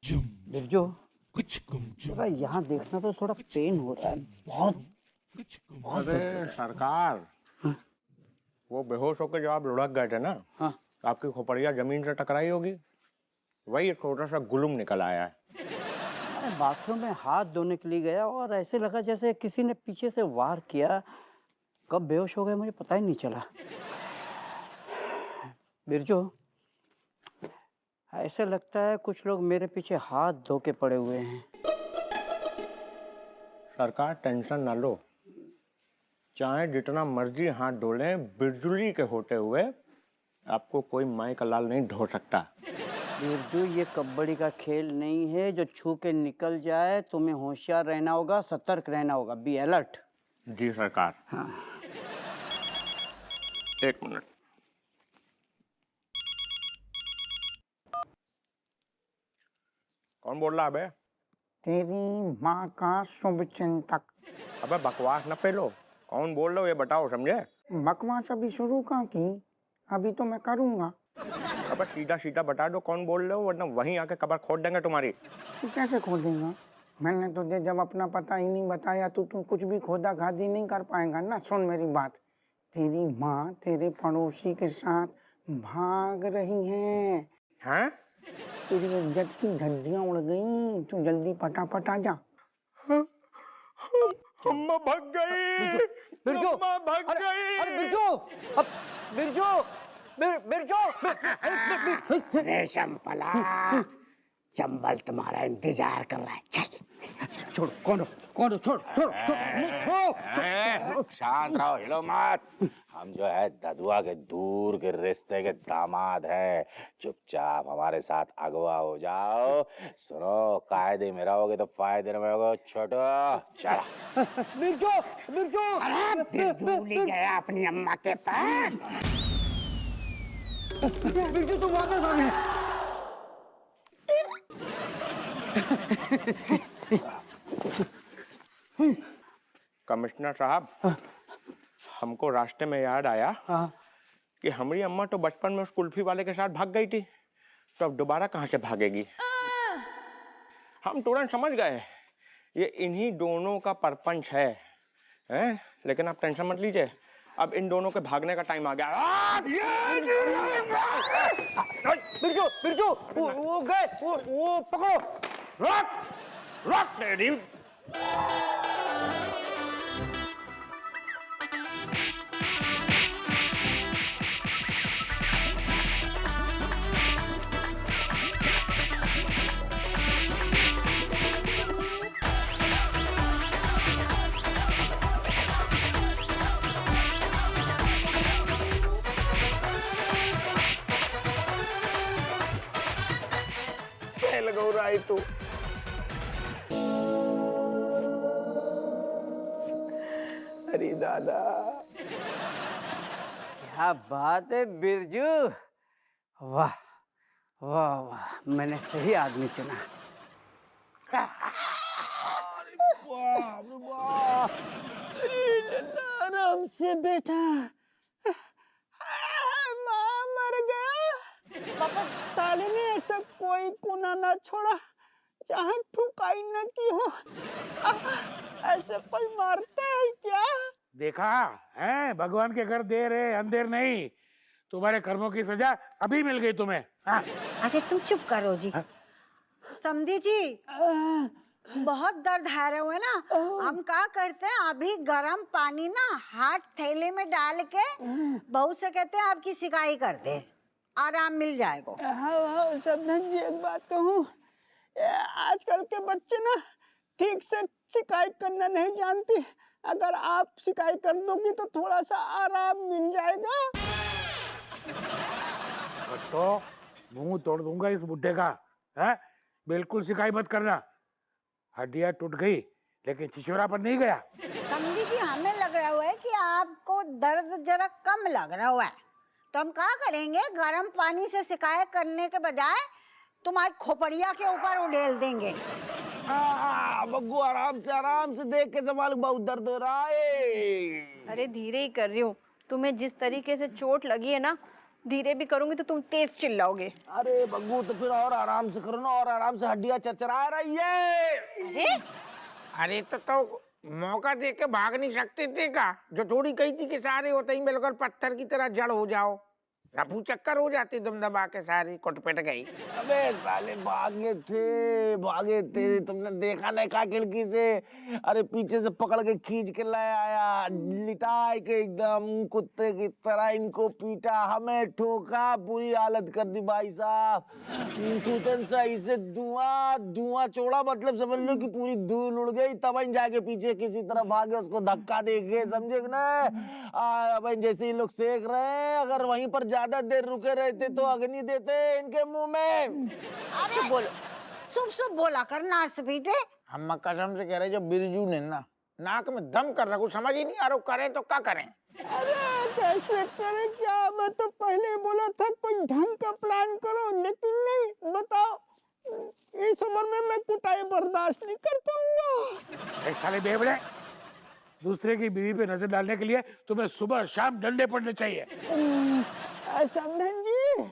बिरजू, जरा यहाँ देखना तो थोड़ा पेन हो रहा है बहुत। अरे सरकार, वो बेहोश होकर जब आप लुढ़क गए थे ना, हाँ। तो आपकी खोपड़िया जमीन से टकराई होगी, वही एक छोटा सा गुलुम निकल आया है। मैं बाथरूम में हाथ धोने के लिए गया और ऐसे लगा जैसे किसी ने पीछे से वार किया। कब बेहोश हो गए मुझे पता ही नहीं चला। बिरजू, ऐसे लगता है कुछ लोग मेरे पीछे हाथ धो के पड़े हुए हैं। सरकार टेंशन ना लो, चाहे जितना मर्जी हाथ धो लें, बिरजुली के होते हुए आपको कोई माई का लाल नहीं धो सकता। बिरजू, ये कबड्डी का खेल नहीं है जो छू के निकल जाए। तुम्हें होशियार रहना होगा, सतर्क रहना होगा। Be alert. जी सरकार। हाँ। एक मिनट। कौन बोल रहा है बे? तेरी माँ का शुभ चिंतक। अबे बकवास न पेलो, कौन बोल रहे हो ये बताओ, समझे? बकवास अभी शुरू कहाँ की, अभी तो मैं करूँगा। अबे सीधा सीधा बता दो कौन बोल रहे हो, वरना वहीं आके कबर खोद देंगे तुम्हारी। तू कैसे खोदेगा? मैंने तुझे जब अपना पता ही नहीं बताया तो तू कुछ भी खोदा खादी नहीं कर पाएगा ना। सुन मेरी बात, तेरी माँ तेरे पड़ोसी के साथ भाग रही है। हैं? तेरी इज्जत की धज्जियां उड़ गई। तू जल्दी फटाफट आ जा। अम्मा भाग गई। बिरजू, अम्मा भाग गई। अरे बिरजू, अब बिरजू, बिरजू। रेशम पला, चंबल तुम्हारा इंतजार कर रहा है। चल छोड़ो, कौन हो? छोड़। शांत रहो, हिलो मत। हम जो है ददुआ के दूर के रिश्ते के दामाद हैं। चुपचाप हमारे साथ अगवा हो जाओ। सुनो, कायदे में रहोगे तो फायदे में रहोगे। छोटो चला। बिरजू। अरे बिरजू गया अपनी अम्मा के पास। बिरजू तुम वापस आ गए। कमिश्नर साहब, हमको रास्ते में याद आया कि हमारी अम्मा तो बचपन में उस कुल्फी वाले के साथ भाग गई थी, तो अब दोबारा कहाँ से भागेगी? हम तुरंत समझ गए ये इन्हीं दोनों का परपंच है, हैं? लेकिन आप टेंशन मत लीजिए, अब इन दोनों के भागने का टाइम आ गया। बिरजू, वो गए, वो पकड़ो। रोक तेरी। लगो रहा है तू। अरे दादा, क्या बात है बिरजू, वाह वाह वाह, मैंने सही आदमी चुना। आराम से बेटा। माँ मर गया। पापा साले ने ऐसा कोई कोना ना छोड़ा जहाँ ठुकाई न की हो। ऐसा कोई मारता है क्या? देखा है, भगवान के घर देर है अंधेर नहीं। तुम्हारे कर्मों की सजा अभी मिल गई तुम्हें। हाँ? अरे तुम चुप करो जी। समझी जी, बहुत दर्द है रहे हुए ना। हम क्या करते हैं, अभी गर्म पानी ना हाथ थैले में डाल के बहू से कहते हैं आपकी सिकाई कर दे, आराम मिल जाएगा। हाँ समझन जी, एक बात कहूँ, आजकल के बच्चे ना ठीक से शिकायत करना नहीं जानते। अगर आप शिकायत कर दोगी तो थोड़ा सा आराम मिल जाएगा। तो मुंह तोड़ दूंगा इस बुड्ढे का। है? बिल्कुल शिकायत मत करना। हड्डियां टूट गई लेकिन छिछोरा पर नहीं गया। समझी जी, हमें लग रहा हुआ है कि आपको दर्द जरा कम लग रहा हुआ है, तो हम क्या करेंगे, गर्म पानी से शिकायत करने के बजाय तुम्हारी खोपड़िया के ऊपर उड़ेल देंगे। बग्गू आराम से देख के संभाल, बहुत दर्द हो रहा है। अरे धीरे ही कर रही हूँ। तुम्हें जिस तरीके से चोट लगी है ना, धीरे भी करूंगी तो तुम तेज चिल्लाओगे। अरे बग्गू तो फिर और आराम से करो ना, और आराम से हड्डियां चरचरा रही है। अरे अरे तो मौका दे के भाग नहीं सकते थे का? जो थोड़ी कही थी कि सारे होते ही बिल्कुल पत्थर की तरह जड़ हो जाओ, रफू चक्कर हो जाती दम दबा के सारी कुटपिट गई। अबे साले भागे थे, तुमने देखा नहीं का खिड़की से? अरे पीछे से पकड़ के खींच के ले आया, लिटाई के एकदम कुत्ते की तरह इनको पीटा, हमें ठोका, बुरी हालत कर दी भाई साहब। तूतन सही से धुआं छोड़ा, मतलब समझ लो कि पूरी धूल उड़ गई। तब इन जाके पीछे किसी तरह भागे, उसको धक्का दे के, समझे ना? अब इन जैसे ही लोग सेक रहे हैं, अगर वहीं पर ज्यादा देर रुके रहते तो अग्नि देते इनके मुंह में। शुभ बोलो, शुभ बोला कर नास बेटे। हम कसम से कह रहे, जो बिरजू ने ना नाक में दम कर रखा, समझ ही नहीं आ रहा करें तो क्या करें। अरे कैसे करें क्या? मैं तो पहले बोला था कोई ढंग का प्लान करो, लेकिन नहीं। बताओ इस उम्र में मैं कुटाई बर्दाश्त नहीं कर पाऊंगा। एक साले बेवड़े, दूसरे की बीवी पे नजर डालने के लिए तुम्हें सुबह शाम डंडे पड़ने चाहिए। समधन जी,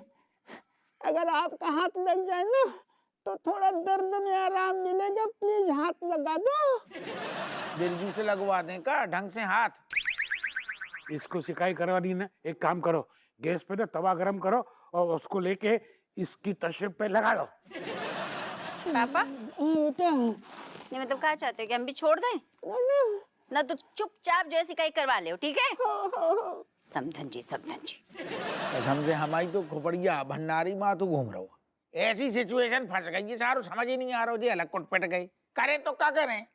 अगर आपका हाथ लग जाए ना तो थोड़ा दर्द में आराम मिलेगा, प्लीज हाथ लगा दो। बिरजू से लगवा दें का ढंग से हाथ? इसको शिकायत करवानी ना, एक काम करो, गैस पे ना तवा गरम करो और उसको लेके इसकी तशरीफ पे लगा दो। पापा बेटा ये मतलब क्या चाहते हो कि हम भी छोड़ दें? ना तो चुपचाप जो है सिकाई करवा ले, ठीक है? समधन जी। कसम से हमारी तो खोपड़िया भंडारी माँ तो घूम रहा हो। ऐसी सिचुएशन फंस गई है, सारू समझ ही नहीं आ रहा जी, अलग कुटपिट गई। करें तो क्या करें?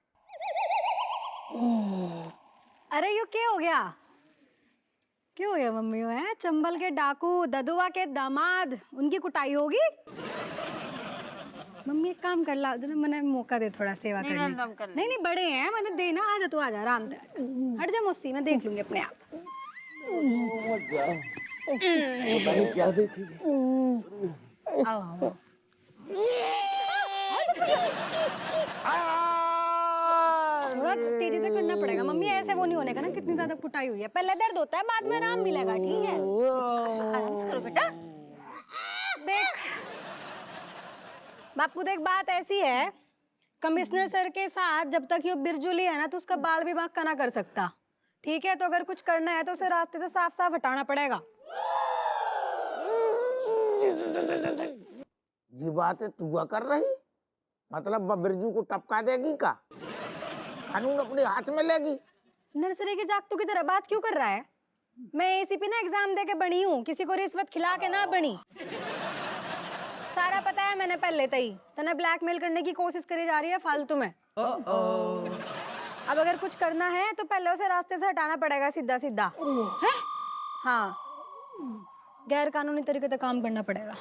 अरे यो क्या हो गया? क्यों हो गया मम्मी? हो है चंबल के डाकू, ददुआ के दामाद, उनकी कुटाई होगी? मम्मी एक काम कर ला, मैंने मौका दे थोड़ा सेवा करने। नहीं बड़े हैं, मैंने देना। आजा तू, आजा आराम से, हट जा मुझसे, मैं देख लूंगी अपने आप। क्या देखेगी? आओ। थोड़ा तेजी से करना पड़ेगा मम्मी, ऐसे वो नहीं होने का ना। कितनी ज्यादा कुटाई हुई है, पहले दर्द होता है, बाद में आराम मिलेगा, ठीक है? आराम से करो बेटा। देख बापू, देख बात ऐसी है, कमिश्नर सर के साथ जब तक ये बिरजुली है ना, तो उसका बाल विभाग का ना कर सकता, ठीक है? तो अगर कुछ करना है तो उसे रास्ते से साफ साफ हटाना पड़ेगा। ये बात है तू कर रही, मतलब बिरजू को टपका देगी का? कानून अपने हाथ में लेगी? नर्सरी के जागतू की तरह बात क्यों कर रहा है? मैं एसीपी ना एग्जाम दे के बनी हूँ, किसी को रिश्वत खिला के ना बनी। सारा पता है मैंने पहले तई। तने ब्लैकमेल करने की कोशिश करी जा रही है फालतू में। अब अगर कुछ करना है तो पहले उसे रास्ते से हटाना पड़ेगा, सीधा सीधा। हाँ, गैर कानूनी तरीके से काम करना पड़ेगा।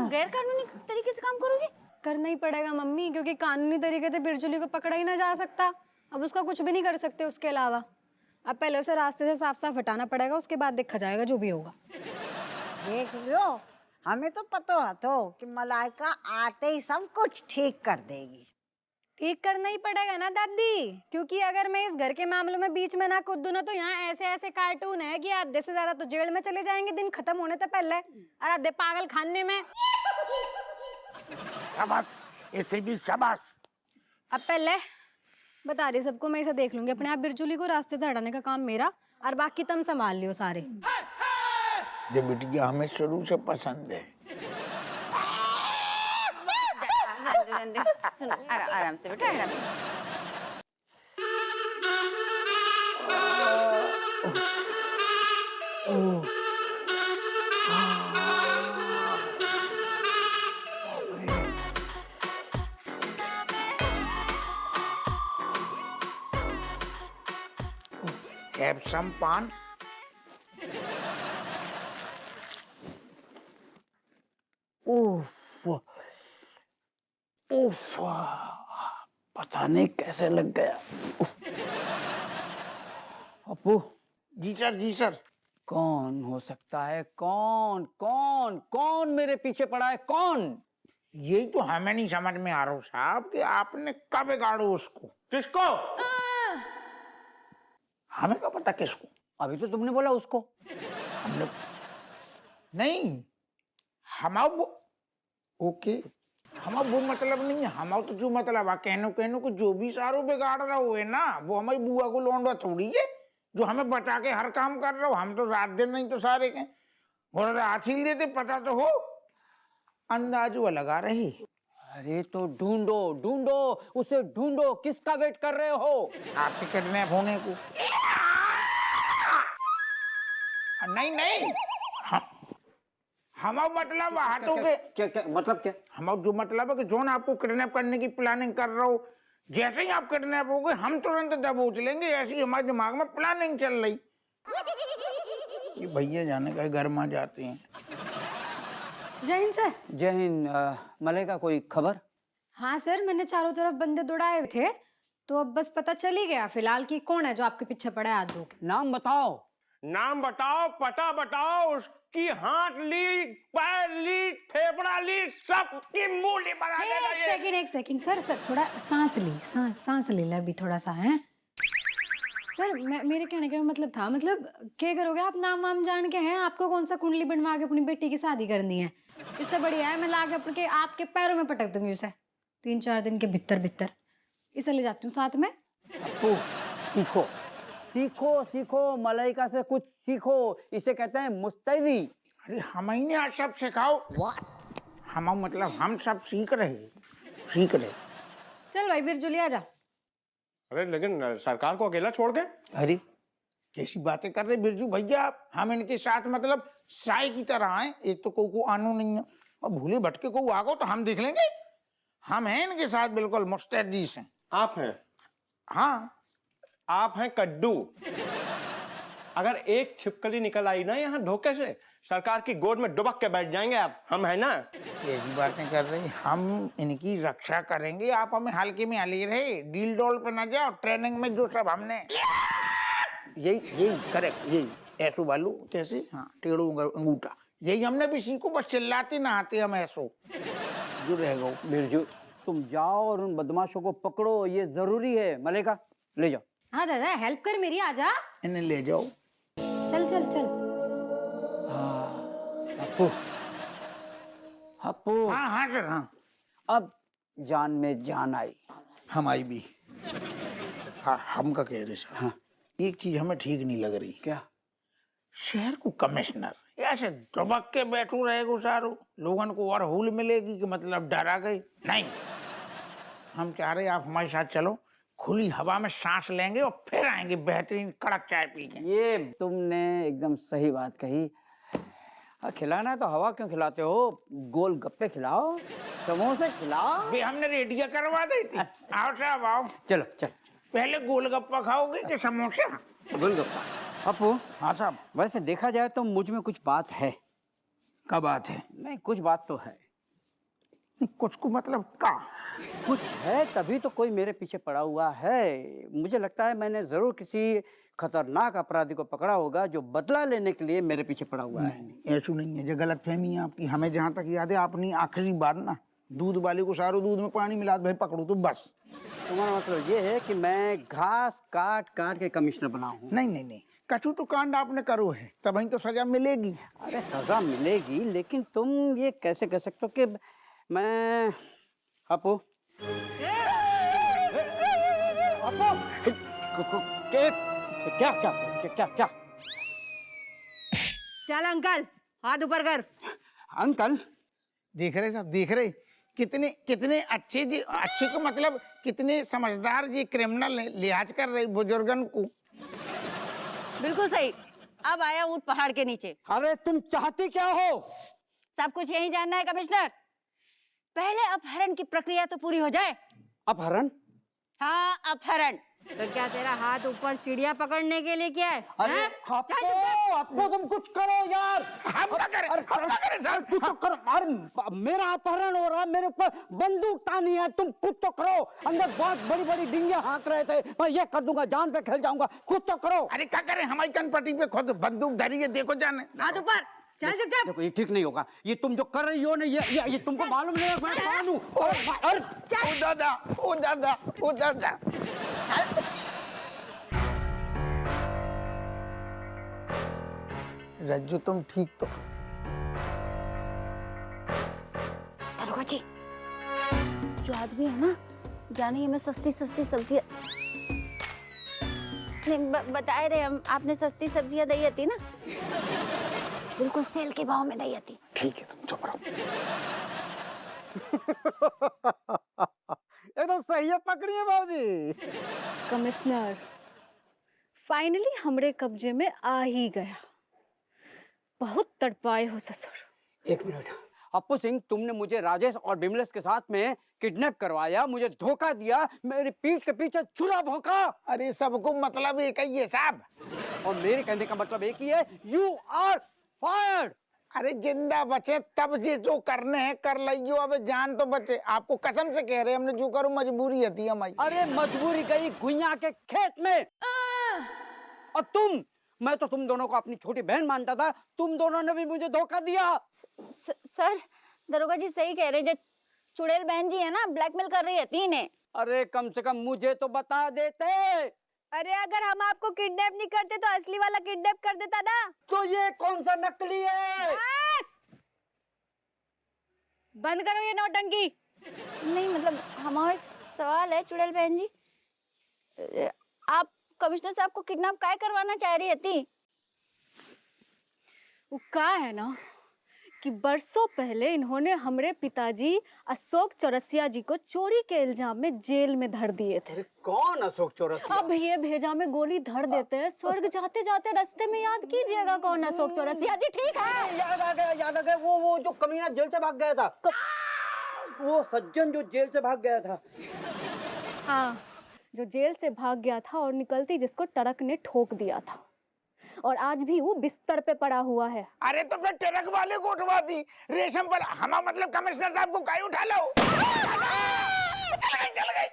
गैर कानूनी तरीके से काम करोगे? करना ही पड़ेगा मम्मी, क्योंकि कानूनी तरीके से बिरजुली को पकड़ा ही ना जा सकता। अब उसका कुछ भी नहीं कर सकते उसके अलावा। अब पहले उसे रास्ते से साफ साफ हटाना पड़ेगा, उसके बाद देखा जाएगा जो भी होगा। देख लो, हमें तो पता है तो कि मलाइका आते ही सब कुछ ठीक कर देगी। ठीक करना ही पड़ेगा ना दादी, क्योंकि अगर मैं इस घर के मामलों में बीच में ना कूदूं ना, तो यहाँ ऐसे ऐसे कार्टून है कि आधे से ज्यादा तो जेल में चले जाएंगे दिन खत्म होने से पहले, और आधे पागल खाने में। शाबाश, ऐसे भी शाबाश। अब पहले बता रही सबको, मैं इसे देख लूंगी अपने आप। बिरजुली को रास्ते से हटाने का काम मेरा, और बाकी तुम संभाल लियो सारे। ये बिटिया हमें शुरू से पसंद है। सुनो, आराम से बेटा, आराम से। Have some pan? उफ, उफ, पता नहीं कैसे लग गया। अपू, जी सर, जी सर। कौन हो सकता है? कौन कौन कौन मेरे पीछे पड़ा है? कौन? यही तो हमें नहीं समझ में आ रहा साहब कि आपने कब बिगाड़ो उसको। किसको? हमें क्या पता किसको। अभी तो तुमने बोला उसको। हमने नहीं हमारा वो ओके हमारा वो मतलब नहीं है। हमारा तो जो मतलब है कहनो को जो भी सारो बिगाड़ रहा हो है ना, वो हमारी बुआ को लौंडा थोड़ी है जो हमें बचा के हर काम कर रहा हो। हम तो रात दिन नहीं तो सारे के और आछील देते, पता तो हो, अंदाज वो लगा रही। अरे तो ढूंढो ढूंढो, उसे ढूंढो, किसका वेट कर रहे हो? आपके किडनैप होने को। नहीं नहीं हमारा मतलब हाथों के क्या क्या मतलब क्या? हमारा जो मतलब है कि जोन आपको किडनैप करने की प्लानिंग कर रहा हो, जैसे ही आप किडनैप हो गए हम तुरंत दबोच लेंगे, ऐसी हमारे दिमाग में प्लानिंग चल रही। ये भैया जाने का घर में जाते हैं। जय हिंद सर। जय हिंद। मलाइका कोई खबर? हाँ सर, मैंने चारों तरफ बंदे दौड़ाए हुए थे, तो अब बस पता चल ही गया फिलहाल कि कौन है जो आपके पीछे पड़ा है हाथ धो के। नाम बताओ। नाम बताओ, पता बताओ, उसकी हाथ ली, पैर ली, फेफड़ा ली, सबकी मूली बना देगा ये। एक सेकंड सर थोड़ा सांस ली, सांस ले ले अभी थोड़ा सा है। सर मेरे कहने का मतलब था, मतलब क्या करोगे आप? नाम वाम जान के हैं, आपको कौन सा कुंडली बनवा के अपनी बेटी की शादी करनी है? इससे बढ़िया है मैं ला के आपके पैरों में पटक दूंगी उसे 3-4 दिन के भीतर। इसे ले जाती हूँ साथ में। तो सीखो सीखो सीखो, मलाइका से कुछ सीखो, इसे कहते हैं मुस्तैदी। अरे हम ही ने आज सब सिखाओ। हम मतलब हम सब सीख रहे। चल भाई बिरजुली आ जा। अरे लेकिन सरकार को अकेला छोड़ दे। अरे कैसी बातें कर रहे बिरजू भैया आप? हम इनके साथ मतलब साई की तरह हैं। एक तो को आनो नहीं है और भूले भटके को आ गो तो हम देख लेंगे। हम हैं इनके साथ बिल्कुल मुस्तैदी से। आप हैं? हाँ आप हैं कद्दू। अगर एक छिपकली निकल आई ना यहाँ धोखे से, सरकार की गोद में दुबक के बैठ जाएंगे आप। हम है ना? ऐसी बातें कर रही, हम इनकी रक्षा करेंगे, आप हमें हल्के में ले रहे। डील डोल पे न जाओ, ट्रेनिंग में जो सब हमने यही करेक्ट, यही ऐसो वालू कैसे, हाँ टेढ़ो अंगूठा, यही हमने भी सीखो। बस चिल्लाते ना आते हम ऐसो जो रह गो। बिरजू तुम जाओ और उन बदमाशों को पकड़ो, ये जरूरी है। मलाइका ले जाओ। हाँ जा हेल्प कर मेरी, आ जा। इन्हें ले जाओ। चल। अपू अपू, हाँ सर हाँ। अब जान में जान आई। हमारी भी। हाँ हम का कह रहे सर। हाँ। एक चीज हमें ठीक नहीं लग रही। क्या? शहर को कमिश्नर ऐसे दबक के बैठू रहेगा सारो, लोगों को और हुल मिलेगी कि मतलब डरा गई नहीं। हम चाह रहे आप हमारे साथ चलो, खुली हवा में सांस लेंगे और फिर आएंगे बेहतरीन कड़क चाय पी के। ये तुमने एकदम सही बात कही। खिलाना है तो हवा क्यों खिलाते हो? गोल गप्पे खिलाओ, समोसे खिलाओ। भी हमने रेडिया करवा दी थी। आओ साहब आओ। चलो चल। पहले गोलगप्पा खाओगे कि समोसा? गोलगप्पा। अपू। हाँ साहब। वैसे देखा जाए तो मुझ में कुछ बात है। क्या बात है? नहीं कुछ बात तो है। कुछ को मतलब का? कुछ है तभी तो कोई मेरे पीछे पड़ा हुआ है। मुझे लगता है मैंने जरूर किसी खतरनाक अपराधी को पकड़ा होगा जो बदला लेने के लिए मेरे पीछे पड़ा हुआ है। नहीं ऐसा नहीं है, जो गलत फहमी है आपकी। हमें जहाँ तक याद है अपनी आखिरी बार ना दूध वाले को सारो दूध में पानी मिला भाई पकड़ो तो बस। तुम्हारा मतलब ये है कि मैं घास काट काट के कमिश्नर बना हूँ? नहीं कछु तो कांड आपने करो है, तब ही तो सजा मिलेगी। अरे सजा मिलेगी, लेकिन तुम ये कैसे कह सकते हो कि मैं अपू क्या क्या क्या क्या? चल अंकल हाथ ऊपर कर। अंकल देख रहे साहब, देख रहे कितने अच्छे जी, अच्छे को मतलब कितने समझदार जी क्रिमिनल लिहाज कर रहे बुजुर्गन को। बिल्कुल सही। अब आया ऊंट पहाड़ के नीचे। अरे तुम चाहती क्या हो? सब कुछ यही जानना है कमिश्नर। पहले अपहरण की प्रक्रिया तो पूरी हो जाए। अपहरण? हाँ अपहरण। तो क्या तेरा हाथ ऊपर चिड़िया पकड़ने के लिए क्या है? अरे आपको तुम कुछ करो यार। हम क्या करें साहब? कुछ तो करो। अरे मेरा अपहरण हो रहा है, मेरे ऊपर बंदूक तानी है, तुम कुछ तो करो। अंदर बहुत बड़ी बड़ी डिंगे हाँक रहे थे, मैं ये कर दूंगा, जान पे खेल जाऊंगा, कुछ तो करो। अरे क्या करें, हमारी कनपट्टी पे खुद बंदूक धरी है, देखो जाने। हाथ ऊपर। चल चुपचाप। देखो ये ठीक नहीं होगा, ये तुम जो कर रही हो ना, ये तुमको मालूम नहीं है मैं कौन हूँ। ओ दादा। रज्जू तुम ठीक तो जो आदमी है ना, जाने ये मैं सस्ती सस्ती सब्जियां नहीं बताए रहे हम, आपने सस्ती सब्जियां दी थी ना, बिल्कुल सेल के भाव में दी थी। ठीक है तुम चुप रहो। एकदम सही है पकड़ी है बाबूजी। कमिश्नर फाइनली हमरे कब्जे में आ ही गया। बहुत तड़पाए हो ससुर। एक मिनट, अप्पू सिंह, तुमने मुझे राजेश और बिमलेश के साथ में किडनैप करवाया, मुझे धोखा दिया, मेरी पीठ के पीछे छुरा भौंका, अरे सबको मतलब एक ही है साहब। और मेरे कहने का मतलब एक ही है, यू आर फायर्ड। अरे जिंदा बचे तब जो करने हैं कर लियो, अब जान तो बचे। आपको कसम से कह रहे हैं, हमने जो करो मजबूरी थी हमारी। अरे मजबूरी गई गुइया के खेत में। और मैं तो तुम दोनों को अपनी छोटी बहन मानता था, तुम दोनों ने भी मुझे धोखा दिया। सर, दरोगा जी सही कह रहे, जो चुड़ैल बहन जी है ना, ब्लैकमेल कर रही है इन्हें। अरे कम से कम मुझे तो बता देते। अरे अगर हम आपको किडनैप नहीं करते तो असली वाला किडनैप कर देता ना। तो ये कौन सा नकली है? बस! बंद करो ये नौटंकी। नहीं मतलब हमारा एक सवाल है चुड़ैल बहन जी, आप कमिश्नर साहब को किडनैप काय करवाना चाह रही थी? वो का है ना कि बरसों पहले इन्होंने हमारे पिताजी अशोक चौरसिया जी को चोरी के इल्जाम में जेल में धर दिए थे। कौन अशोक चौरसिया? अब ये भेजा में गोली धर देते हैं, स्वर्ग जाते जाते रास्ते में याद कीजिएगा कौन अशोक चौरसिया जी। ठीक है, याद आ गया, वो जो कमीना जेल से भाग गया था, वो सज्जन जो जेल से भाग गया था। हाँ, जो जेल से भाग गया था और निकलती जिसको ट्रक ने ठोक दिया था, और आज भी वो बिस्तर पे पड़ा हुआ है। अरे तो फिर ट्रक वाले को उठवा दी, रेशम पर हमा मतलब कमिश्नर साहब को काहे उठा लो। चल गई।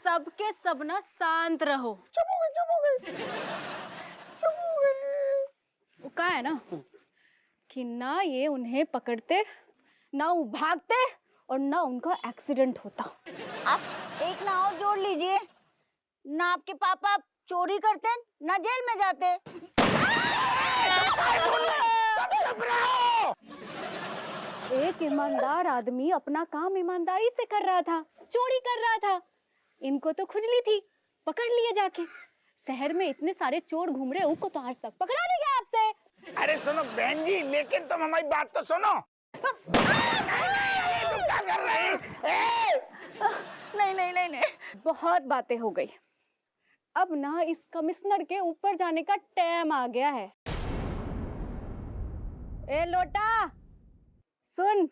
सबके सब ना शांत रहो। चुप हो गई। वो का है ना कि ना ये उन्हें पकड़ते, ना वो भागते, और ना उनका एक्सीडेंट होता। आप एक ना और जोड़ लीजिए, ना आपके पापा चोरी करते ना जेल में जाते। एक ईमानदार आदमी अपना काम ईमानदारी से कर रहा था, चोरी कर रहा था। इनको तो खुजली थी, पकड़ लिए जाके। शहर में इतने सारे चोर घूम रहे, उनको तो आज तक पकड़ा नहीं गया आपसे। अरे सुनो बहन जी, लेकिन तुम हमारी बात तो सुनो। तुम क्या कर रहे हैं? नहीं, बहुत बातें हो गई। अब ना इस कमिश्नर के ऊपर जाने का टाइम आ गया है। ए लोटा, सुन,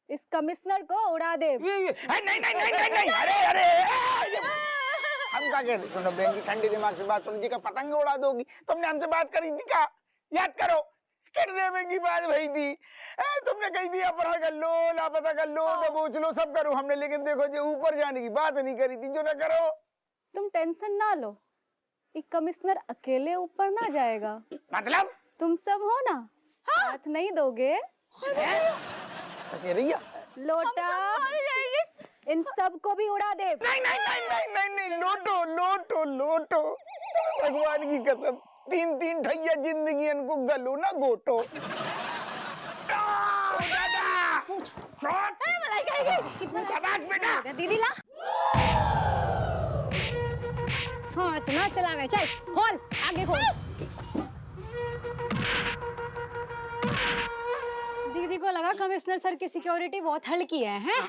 इस कमिश्नर को उड़ा दे। नहीं। अरे हम क्या कह रहे? सुनो बहन जी, ठंडी दिमाग से बात सुनो जी, का पतंग उड़ा दोगी? तुमने हमसे बात करी थी क्या? याद करो, किडनैपिंग की बात भई थी। तुमने कही थी अपहरण कर लो, लापता कर लो, दबोच लो, सब करो हमने, लेकिन देखो जो ऊपर जाने की बात नहीं करी थी, जो ना करो। तुम टेंशन ना लो, ये कमिश्नर अकेले ऊपर ना जाएगा। मतलब तुम सब हो ना, साथ नहीं दोगे? कह रही है? लोटा, इन सब को भी उड़ा दे। नहीं, लोटो, भगवान की कसम, 3 ठैया जिंदगी इनको गलो ना गोटो। शाबाश बेटा। दीदी ला। हाँ, इतना चलावे, चल खोल, आगे खोल। दीदी को लगा कमिश्नर सर की सिक्योरिटी बहुत हल्की है, हैं?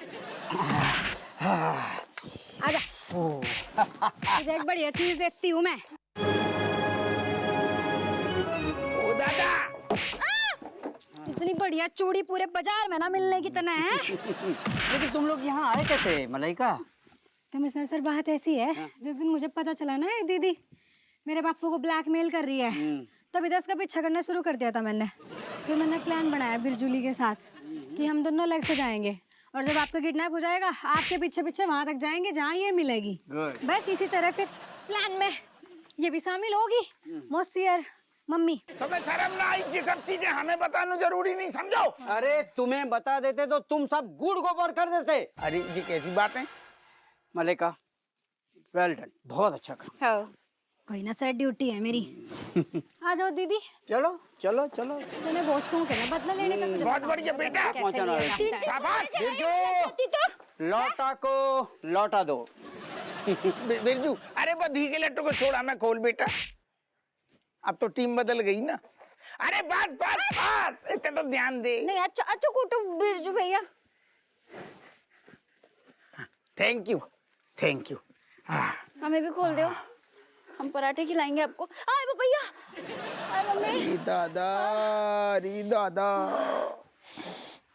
आजा, तुझे एक बढ़िया चीज देखती हूँ मैं। ओ दादा, इतनी बढ़िया चूड़ी पूरे बाजार में ना मिलने की तरह है। लेकिन तुम लोग यहाँ आए कैसे मलाइका? कमिश्नर सर, बात ऐसी है, जिस दिन मुझे पता चला ना ये दीदी मेरे बापू को ब्लैकमेल कर रही है, तभी 10 का पीछा करना शुरू कर दिया था मैंने। फिर मैंने प्लान बनाया बिरजुली के साथ कि हम दोनों अलग से जाएंगे, और जब आपका किडनैप हो जाएगा आपके पीछे पीछे वहां तक जाएंगे जहाँ ये मिलेगी। बस इसी तरह फिर प्लान में ये भी शामिल होगी, मौसी और मम्मी। तुम्हें शर्म ना आई? ये सब चीजें हमें बताना जरूरी नहीं, समझो? अरे तुम्हें बता देते तो तुम सब गुड़ गोबर कर देते। अरे ये कैसी बात है? मलाइका, वेल डन, बहुत अच्छा काम। कोई ना सर, ड्यूटी है मेरी। आ जाओ दीदी। चलो। तूने बहुत शौक है ना बदला लेने का, तुझे बहुत बढ़िया बेटा। कैसे लिया जाता है। शाबाश। लौटा को लौटा दो। बिरजू, अरे बधी के लट्टू को छोड़ा मैं खोल बेटा। अब तो टीम बदल गई ना। अरे बस बस बस, इतना तो ध्यान दे। नहीं अच्छा अच्छा कूटो बिरजू भैया। Thank you thank you. हमें भी खोल दो, हम पराठे खिलाएंगे आपको। आए वो भैया, आए मम्मी। री दादा री दादा।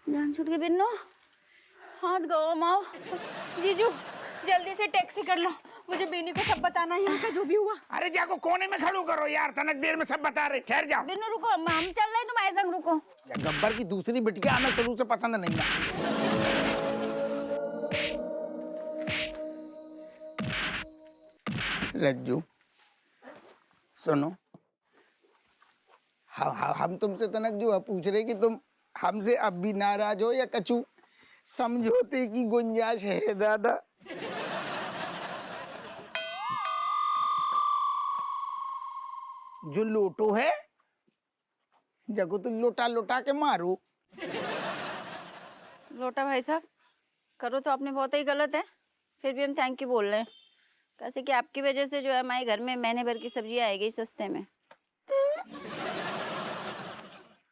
जान छूट गई बिन्नो, हाथ गवा माओ। जीजू जल्दी से टैक्सी कर लो, मुझे बेनी को सब बताना है यहाँ का जो भी हुआ। अरे जाको कोने में खड़ू करो यार, तनक देर में सब बता रहे। ठहर जाओ। बिन्नो रुको, हम चल रहे हैं, तुम ऐसा रुको। गब्बर की दूसरी बिटिया हमें शुरू से पसंद नहीं है। रज्जू सुनो, हम तुमसे तनक जो पूछ रहे कि तुम हमसे अब भी नाराज हो या कछु समझौते की गुंजाइश है दादा? जो लोटो है जगो तो लोटा लोटा के मारो। लोटा भाई साहब, करो तो आपने बहुत ही गलत है, फिर भी हम थैंक यू बोल रहे हैं। कैसे कि आपकी वजह से जो है हमारे घर में महीने भर की सब्जी आएगी सस्ते में।